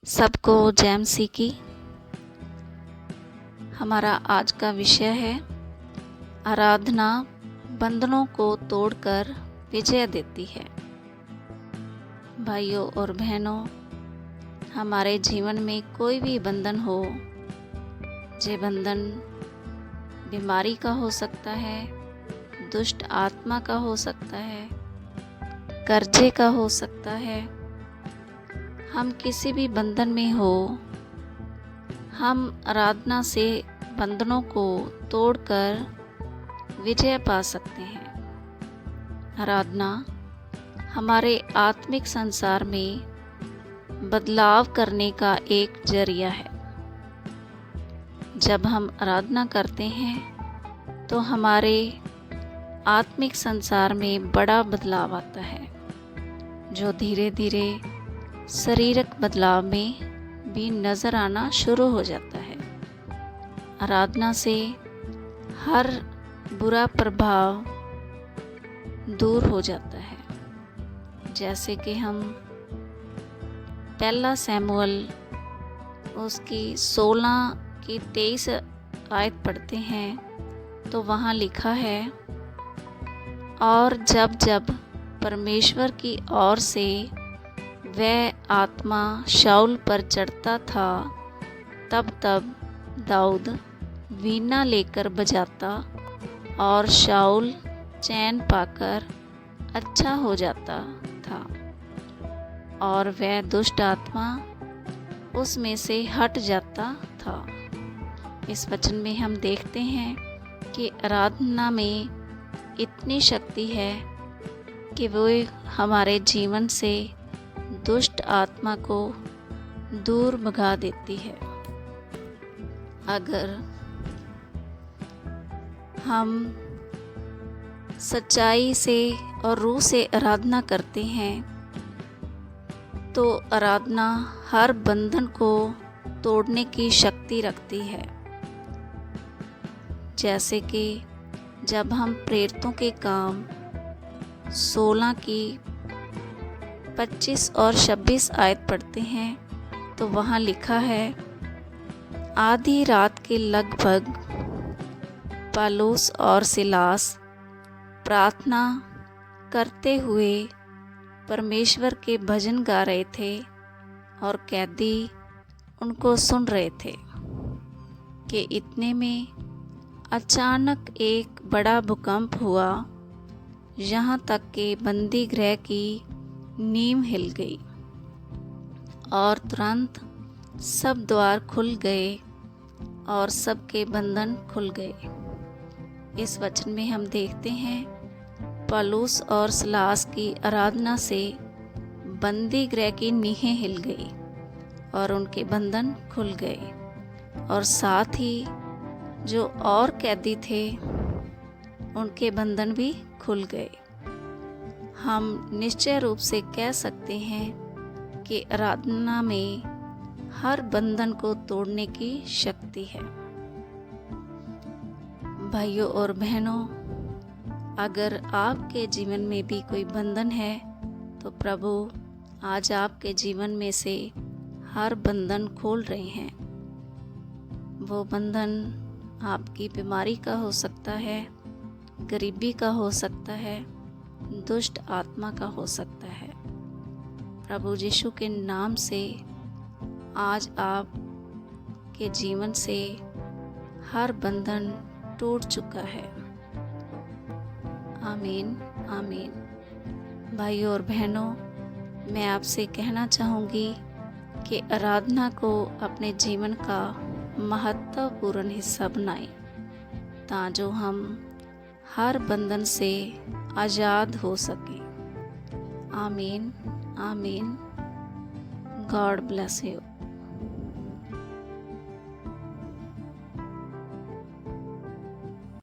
सबको जय मसीह की। हमारा आज का विषय है आराधना बंधनों को तोड़कर विजय देती है। भाइयों और बहनों, हमारे जीवन में कोई भी बंधन हो, ये बंधन बीमारी का हो सकता है, दुष्ट आत्मा का हो सकता है, कर्जे का हो सकता है। हम किसी भी बंधन में हो, हम आराधना से बंधनों को तोड़कर विजय पा सकते हैं। आराधना हमारे आत्मिक संसार में बदलाव करने का एक जरिया है। जब हम आराधना करते हैं तो हमारे आत्मिक संसार में बड़ा बदलाव आता है, जो धीरे धीरे शारीरिक बदलाव में भी नज़र आना शुरू हो जाता है। आराधना से हर बुरा प्रभाव दूर हो जाता है। जैसे कि हम पहला शमूएल उसकी 16 की 23 आयत पढ़ते हैं तो वहाँ लिखा है, और जब जब परमेश्वर की ओर से वह आत्मा शाऊल पर चढ़ता था, तब तब दाऊद वीणा लेकर बजाता और शाऊल चैन पाकर अच्छा हो जाता था और वह दुष्ट आत्मा उसमें से हट जाता था। इस वचन में हम देखते हैं कि आराधना में इतनी शक्ति है कि वो हमारे जीवन से दुष्ट आत्मा को दूर भगा देती है। अगर हम सच्चाई से और रूह से आराधना करते हैं तो आराधना हर बंधन को तोड़ने की शक्ति रखती है। जैसे कि जब हम प्रेरितों के काम 16 की 25 और 26 आयत पढ़ते हैं तो वहाँ लिखा है, आधी रात के लगभग पौलुस और सीलास प्रार्थना करते हुए परमेश्वर के भजन गा रहे थे और कैदी उनको सुन रहे थे कि इतने में अचानक एक बड़ा भूकंप हुआ, यहाँ तक कि बंदी गृह की नींव हिल गई और तुरंत सब द्वार खुल गए और सबके बंधन खुल गए। इस वचन में हम देखते हैं पौलुस और सीलास की आराधना से बंदी गृह की नींहें हिल गई और उनके बंधन खुल गए, और साथ ही जो और कैदी थे उनके बंधन भी खुल गए। हम निश्चय रूप से कह सकते हैं कि आराधना में हर बंधन को तोड़ने की शक्ति है। भाइयों और बहनों, अगर आपके जीवन में भी कोई बंधन है तो प्रभु आज आपके जीवन में से हर बंधन खोल रहे हैं। वो बंधन आपकी बीमारी का हो सकता है, गरीबी का हो सकता है, दुष्ट आत्मा का हो सकता है। प्रभु यीशु के नाम से आज आप के जीवन से हर बंधन टूट चुका है। आमीन आमीन। भाइयों और बहनों, मैं आपसे कहना चाहूँगी कि आराधना को अपने जीवन का महत्वपूर्ण हिस्सा बनाएं, ताकि हम हर बंधन से आज़ाद हो सकें। आमीन आमीन। God bless you.